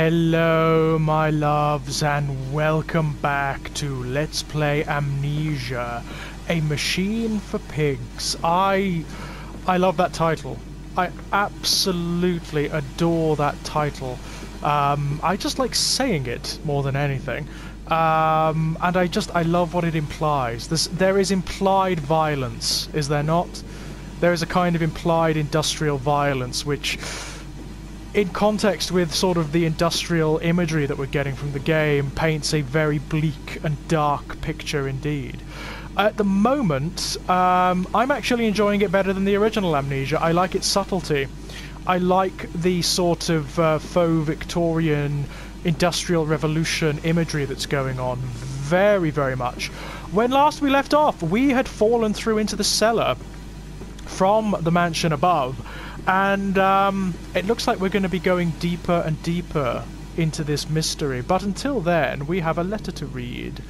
Hello my loves and welcome back to Let's Play Amnesia, a machine for pigs. I love that title. I absolutely adore that title. I just like saying it more than anything. And I love what it implies. There is implied violence, is there not? There is a kind of implied industrial violence which, in context with sort of the industrial imagery that we're getting from the game, paints a very bleak and dark picture indeed. At the moment, I'm actually enjoying it better than the original Amnesia. I like its subtlety. I like the sort of faux Victorian industrial revolution imagery that's going on very, very much. When last we left off, we had fallen through into the cellar from the mansion above, and it looks like we're going to be going deeper and deeper into this mystery. But until then, we have a letter to read.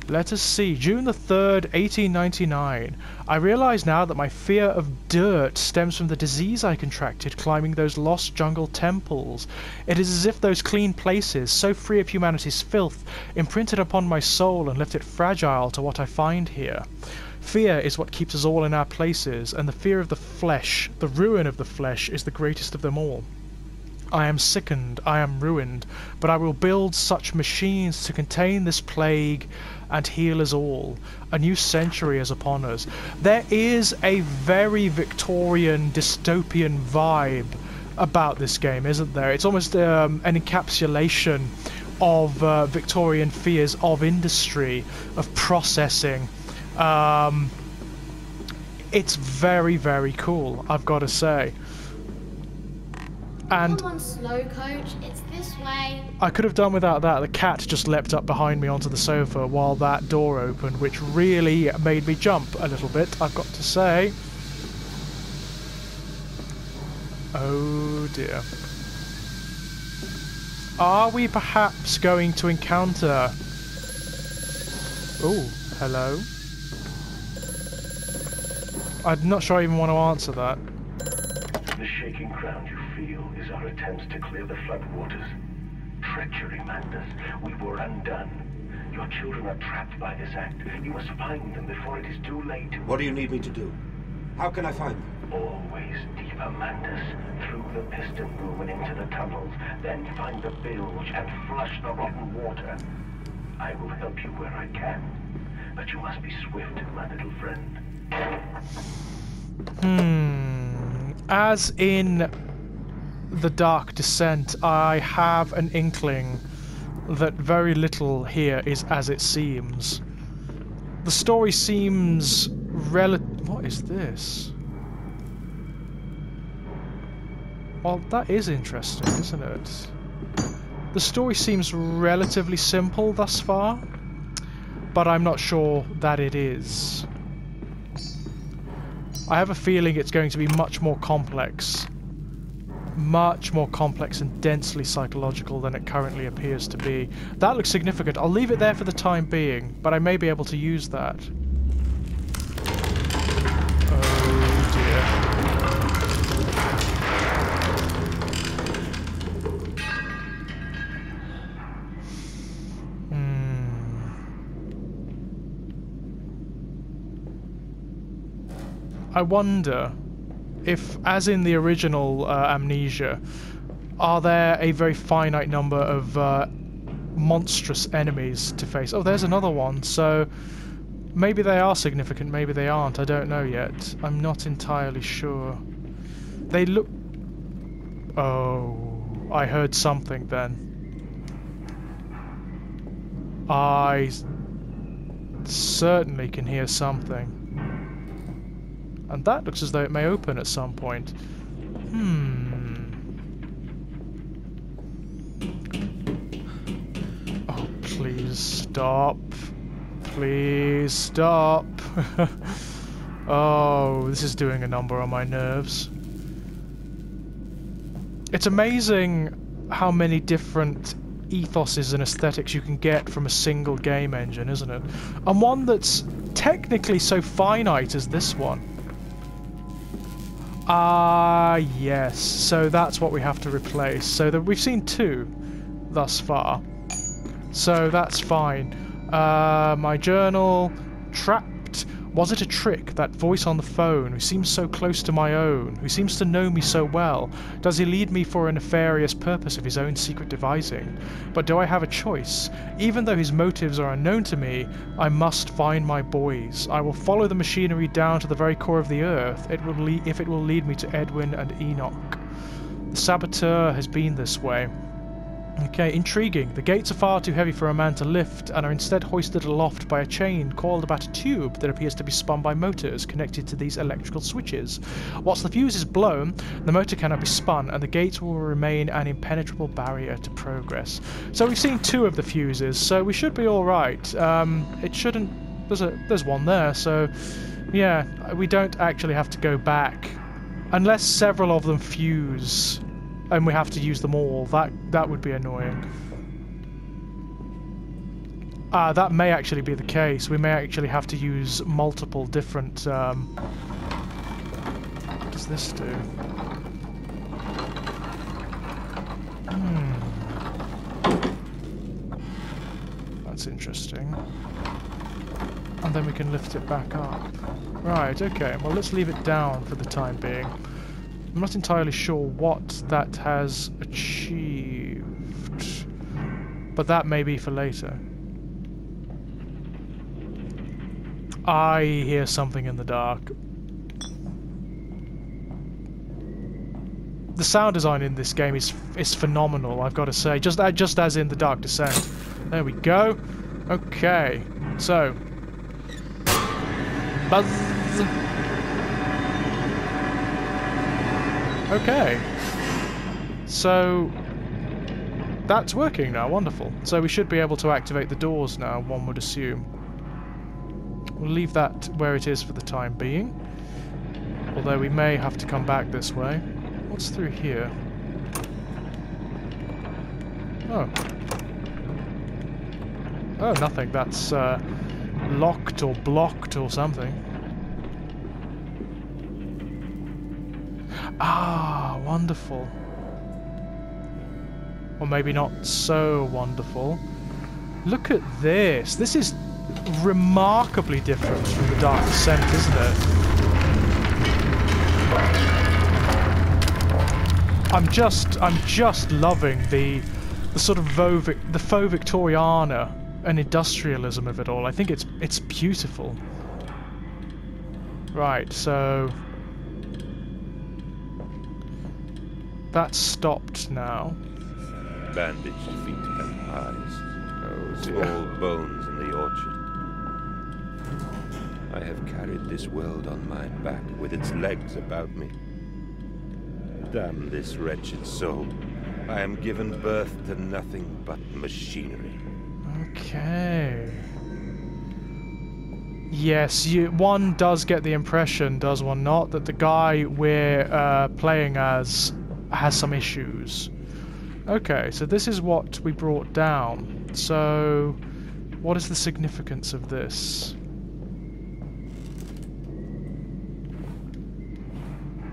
Let us see. June the 3rd, 1899. I realise now that my fear of dirt stems from the disease I contracted climbing those lost jungle temples. It is as if those clean places, so free of humanity's filth, imprinted upon my soul and left it fragile to what I find here. Fear is what keeps us all in our places, and the fear of the flesh, the ruin of the flesh, is the greatest of them all. I am sickened, I am ruined, but I will build such machines to contain this plague and heal us all. A new century is upon us. There is a very Victorian dystopian vibe about this game, isn't there? It's almost an encapsulation of Victorian fears of industry, of processing. It's very, very cool, I've got to say. And come on, slow coach, it's this way. I could have done without that. The cat just leapt up behind me onto the sofa while that door opened, which really made me jump a little bit, I've got to say. Oh dear. Are we perhaps going to encounter... Oh, hello. I'm not sure I even want to answer that. The shaking ground you feel is our attempts to clear the floodwaters. Treachery, Mandas. We were undone. Your children are trapped by this act. You must find them before it is too late. What do you need me to do? How can I find them? Always deeper, Mandas. Through the piston room and into the tunnels. Then find the bilge and flush the rotten water. I will help you where I can. But you must be swift, my little friend. As in The Dark Descent, I have an inkling that very little here is as it seems. The story seems What is this? Well, that is interesting, isn't it? The story seems relatively simple thus far, but I'm not sure that it is. I have a feeling it's going to be much more complex and densely psychological than it currently appears to be. That looks significant. I'll leave it there for the time being, but I may be able to use that. Oh dear. I wonder if, as in the original Amnesia, are there a very finite number of monstrous enemies to face? Oh, there's another one, so maybe they are significant, maybe they aren't, I don't know yet. I'm not entirely sure. They look... Oh, I heard something then. I certainly can hear something. And that looks as though it may open at some point. Oh, please stop. Please stop. Oh, this is doing a number on my nerves. It's amazing how many different ethoses and aesthetics you can get from a single game engine, isn't it? And one that's technically so finite as this one. Ah, yes. So that's what we have to replace. So we've seen two. thus far. So that's fine. My journal. Trapped. Was it a trick, that voice on the phone, who seems so close to my own, who seems to know me so well? Does he lead me for a nefarious purpose of his own secret devising? But do I have a choice? Even though his motives are unknown to me, I must find my boys. I will follow the machinery down to the very core of the earth, if it will lead me to Edwin and Enoch. The Saboteur has been this way. Okay, intriguing. The gates are far too heavy for a man to lift and are instead hoisted aloft by a chain coiled about a tube that appears to be spun by motors connected to these electrical switches. Whilst the fuse is blown, the motor cannot be spun and the gates will remain an impenetrable barrier to progress. So we've seen 2 of the fuses, so we should be alright. It shouldn't... There's one there, so... Yeah, we don't actually have to go back. Unless several of them fuse... and we have to use them all. That would be annoying. That may actually be the case. We may actually have to use multiple different... What does this do? That's interesting. And then we can lift it back up. Right, okay. Well, let's leave it down for the time being. I'm not entirely sure what that has achieved, but that may be for later. I hear something in the dark. The sound design in this game is phenomenal, I've got to say, just as in The Dark Descent. There we go. Okay, so... Buzz! Okay, so that's working now, wonderful. So we should be able to activate the doors now, one would assume. We'll leave that where it is for the time being, although we may have to come back this way. What's through here? Oh. Oh, nothing. That's locked or blocked or something. Ah, wonderful. Or maybe not so wonderful. Look at this. This is remarkably different from The Dark Descent, isn't it? I'm just loving the sort of faux Victoriana and industrialism of it all. I think it's beautiful. Right, so that's stopped now. Bandaged feet and eyes. Oh dear. Small bones in the orchard. I have carried this world on my back with its legs about me. Damn this wretched soul. I am given birth to nothing but machinery. Okay. Yes, one does get the impression, does one not, that the guy we're playing as has some issues. Okay, so this is what we brought down. So, what is the significance of this?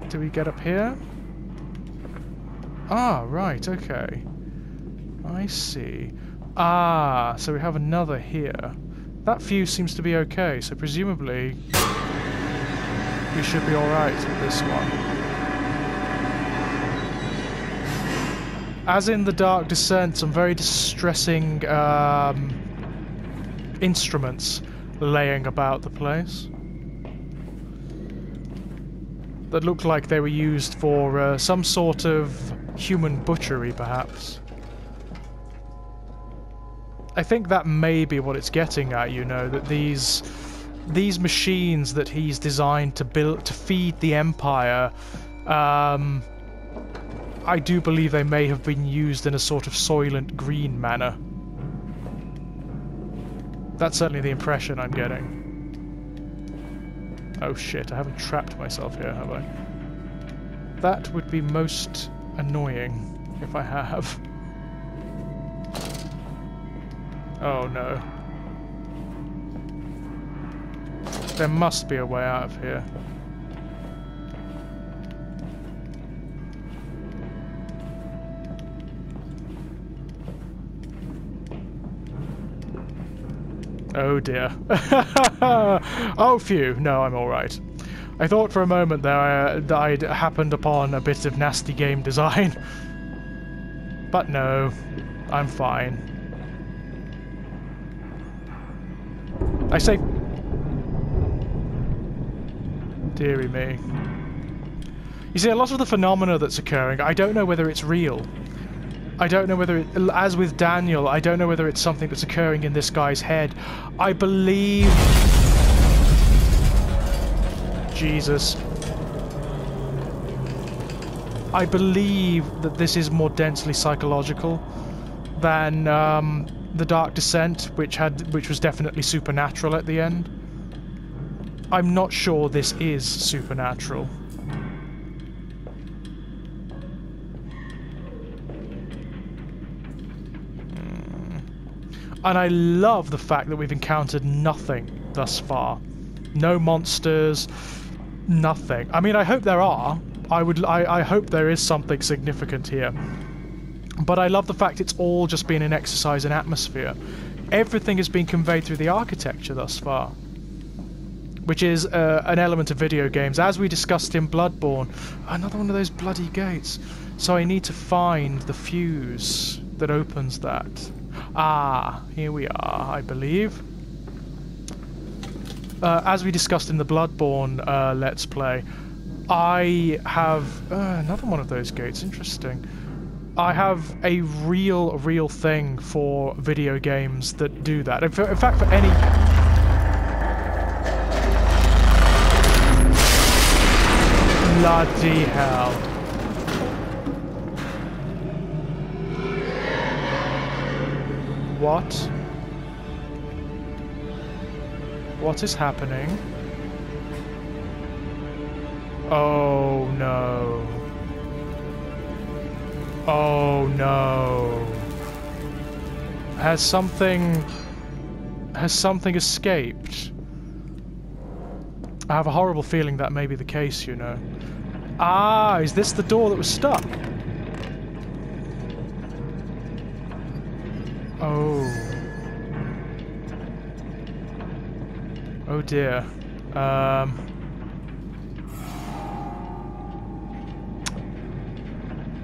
Do we get up here? Ah, right, okay. I see. Ah, so we have another here. That fuse seems to be okay, so presumably we should be alright with this one. As in The Dark Descent, some very distressing instruments laying about the place that looked like they were used for some sort of human butchery, perhaps. I think that may be what it's getting at, you know, that these machines that he's designed to feed the Empire, I do believe they may have been used in a sort of Soylent Green manner. That's certainly the impression I'm getting. Oh shit, I haven't trapped myself here, have I? That would be most annoying if I have. Oh no. There must be a way out of here. Oh dear. Oh phew, no, I'm alright. I thought for a moment there that I'd happened upon a bit of nasty game design. But no, I'm fine. I say... Deary me. You see, a lot of the phenomena that's occurring, I don't know whether it's real. I don't know whether it, as with Daniel, I don't know whether it's something that's occurring in this guy's head. I believe... Jesus. I believe that this is more densely psychological than The Dark Descent, which was definitely supernatural at the end. I'm not sure this is supernatural. And I love the fact that we've encountered nothing thus far. No monsters, nothing. I mean, I hope there are. I hope there is something significant here. But I love the fact it's all just been an exercise in atmosphere. Everything has been conveyed through the architecture thus far, which is an element of video games, as we discussed in Bloodborne. Another one of those bloody gates. So I need to find the fuse that opens that. Ah, here we are, I believe. As we discussed in the Bloodborne Let's Play, I have another one of those gates. Interesting. I have a real thing for video games that do that. In fact, for any... Bloody hell. What? What is happening? Oh no. Oh no. Has something escaped? I have a horrible feeling that may be the case, you know. Ah, is this the door that was stuck? Oh. Oh dear.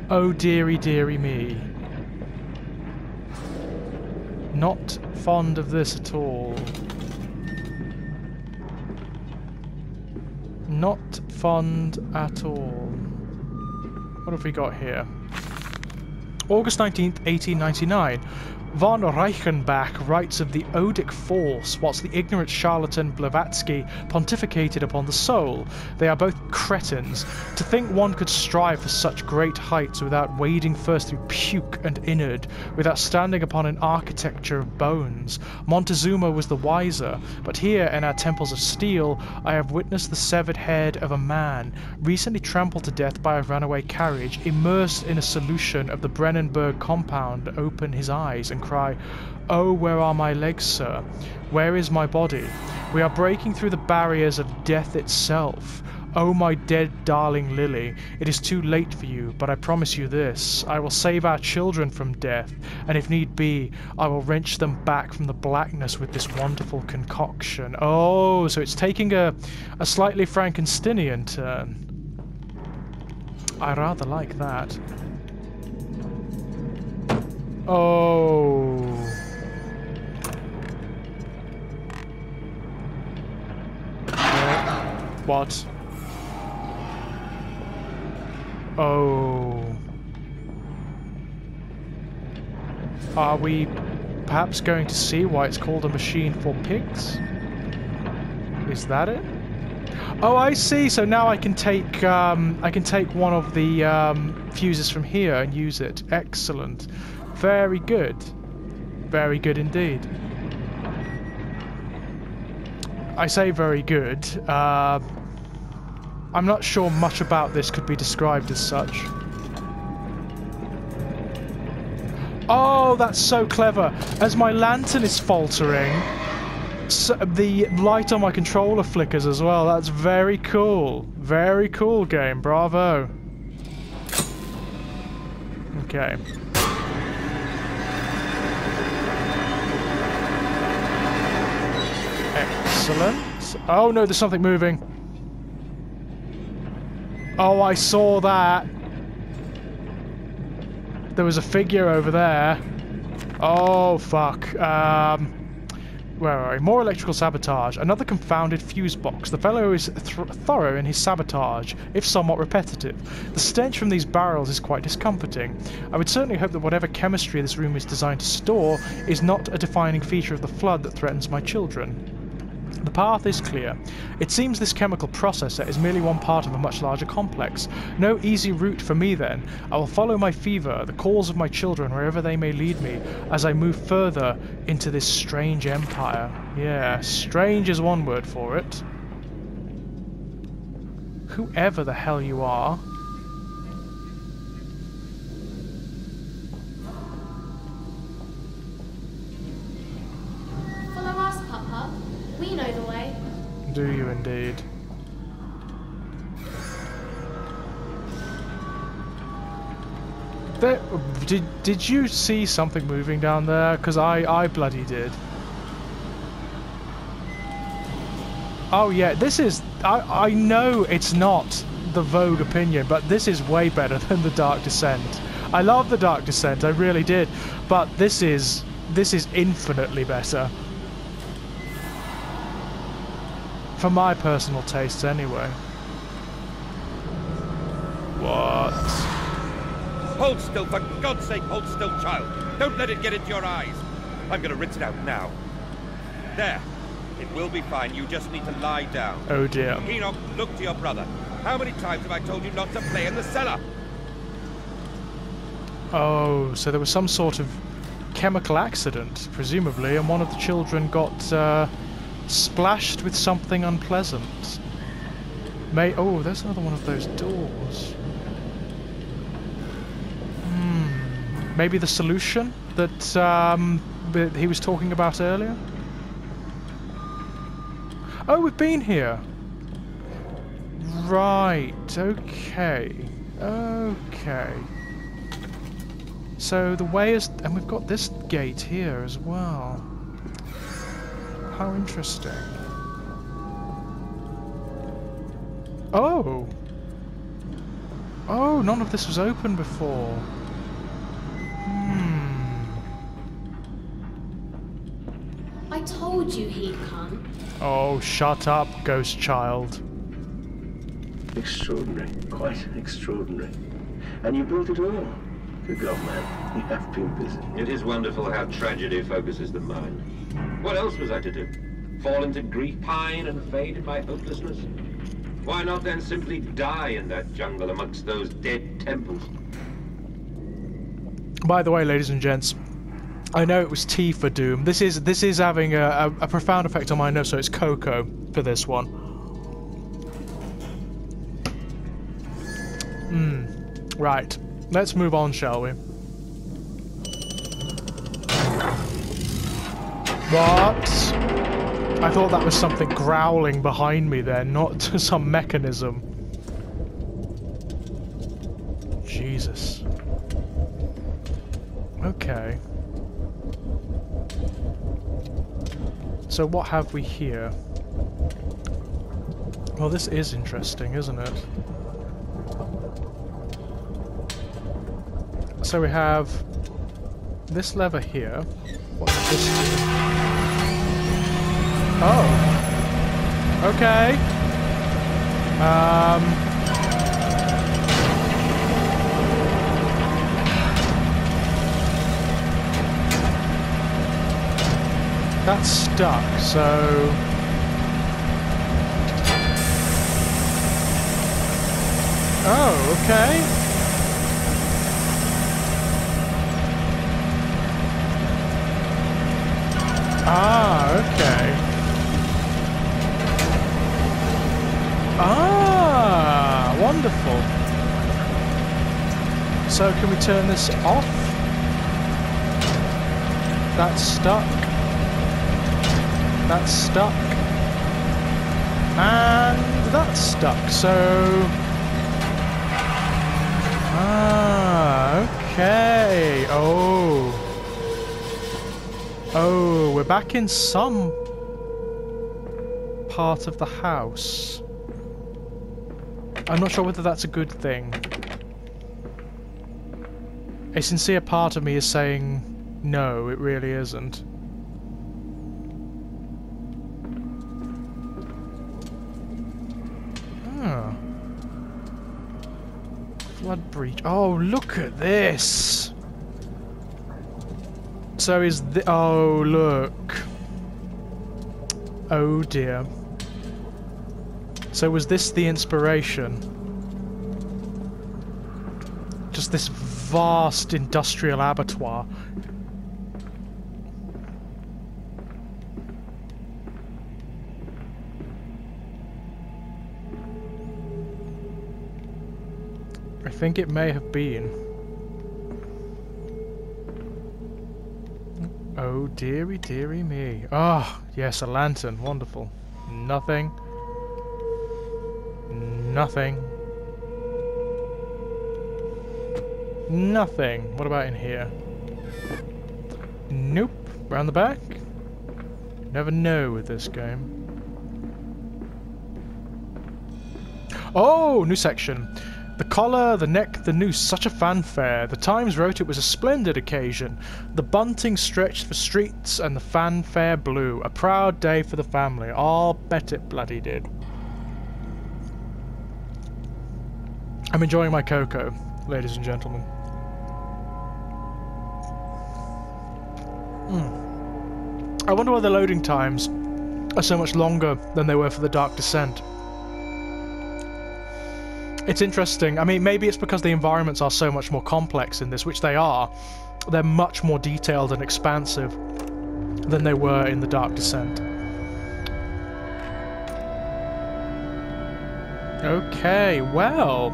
Oh dearie dearie me. Not fond of this at all. Not fond at all. What have we got here? August 19th, 1899. Von Reichenbach writes of the odic force, whilst the ignorant charlatan Blavatsky pontificated upon the soul. They are both cretins. To think one could strive for such great heights without wading first through puke and innard, without standing upon an architecture of bones. Montezuma was the wiser, but here in our temples of steel I have witnessed the severed head of a man, recently trampled to death by a runaway carriage, immersed in a solution of the Brennenburg compound, open his eyes and cry, "Oh, where are my legs, sir? Where is my body? We are breaking through the barriers of death itself. Oh, my dead darling Lily, it is too late for you, but I promise you this, I will save our children from death, and if need be, I will wrench them back from the blackness with this wonderful concoction." Oh, so it's taking a slightly Frankensteinian turn. I rather like that. Oh. What? Oh. Are we perhaps going to see why it's called a machine for pigs? Is that it? Oh, I see. So now I can take one of the fuses from here and use it. Excellent. Very good. Very good indeed. I say very good. I'm not sure much about this could be described as such. Oh, that's so clever. As my lantern is faltering, so the light on my controller flickers as well. That's very cool. Very cool game. Bravo. Okay. Excellent. Oh no, there's something moving. Oh, I saw that. There was a figure over there. Oh, fuck. Where are we? More electrical sabotage. Another confounded fuse box. The fellow is thorough in his sabotage, if somewhat repetitive. The stench from these barrels is quite discomforting. I would certainly hope that whatever chemistry this room is designed to store is not a defining feature of the flood that threatens my children. The path is clear. It seems this chemical processor is merely one part of a much larger complex. No easy route for me then. I will follow my fever, the calls of my children, wherever they may lead me, as I move further into this strange empire. Yeah, strange is one word for it. Whoever the hell you are. Follow us, Papa. We know the way. Do you indeed? There, did you see something moving down there? Because I bloody did. Oh yeah, this is... I know it's not the vogue opinion, but this is way better than the Dark Descent. I love the Dark Descent, I really did. But this is infinitely better. For my personal tastes, anyway. What? Hold still, for God's sake, hold still, child. Don't let it get into your eyes. I'm gonna rinse it out now. There. It will be fine. You just need to lie down. Oh dear. Enoch, look to your brother. How many times have I told you not to play in the cellar? Oh, so there was some sort of chemical accident, presumably, and one of the children got splashed with something unpleasant. Oh, there's another one of those doors. Maybe the solution that he was talking about earlier? Oh, we've been here. Right, okay. Okay. So the way is... And we've got this gate here as well. How interesting. Oh! Oh, none of this was open before. I told you he'd come. Oh, shut up, ghost child. Extraordinary, quite extraordinary. And you built it all. Good God, man. You have been busy. It is wonderful how tragedy focuses the mind. What else was I to do? Fall into grief, pine, and fade in my hopelessness? Why not then simply die in that jungle amongst those dead temples? By the way, ladies and gents, I know it was T for Doom. This is having a profound effect on my nerves, so it's Coco for this one. Right. Let's move on, shall we? What? I thought that was something growling behind me there, not some mechanism. Jesus. Okay. So what have we here? Well, this is interesting, isn't it? So we have this lever here. What does this do? Oh. Okay. That's stuck, so... Oh, okay. Ah, okay. Ah, wonderful. So can we turn this off? That's stuck. That's stuck. And that's stuck, so... Ah, okay. Oh. Oh, we're back in some part of the house. I'm not sure whether that's a good thing. A sincere part of me is saying, no, it really isn't. Oh. Flood breach. Oh, look at this! So is the... Oh, look. Oh dear. So was this the inspiration? Just this vast industrial abattoir. I think it may have been. Oh dearie, dearie me. Ah, oh, yes, a lantern. Wonderful. Nothing. Nothing. Nothing. What about in here? Nope. Round the back? Never know with this game. Oh, new section. The collar, the neck, the noose, such a fanfare. The Times wrote it was a splendid occasion. The bunting stretched the streets and the fanfare blew. A proud day for the family. I'll bet it bloody did. I'm enjoying my cocoa, ladies and gentlemen. I wonder why the loading times are so much longer than they were for the Dark Descent. It's interesting. I mean, maybe it's because the environments are so much more complex in this, which they are. They're much more detailed and expansive than they were in the Dark Descent. Okay, well,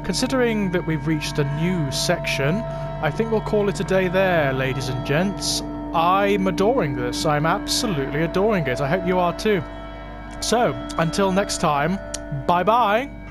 considering that we've reached a new section, I think we'll call it a day there, ladies and gents. I'm adoring this. I'm absolutely adoring it. I hope you are too. So, until next time, bye-bye.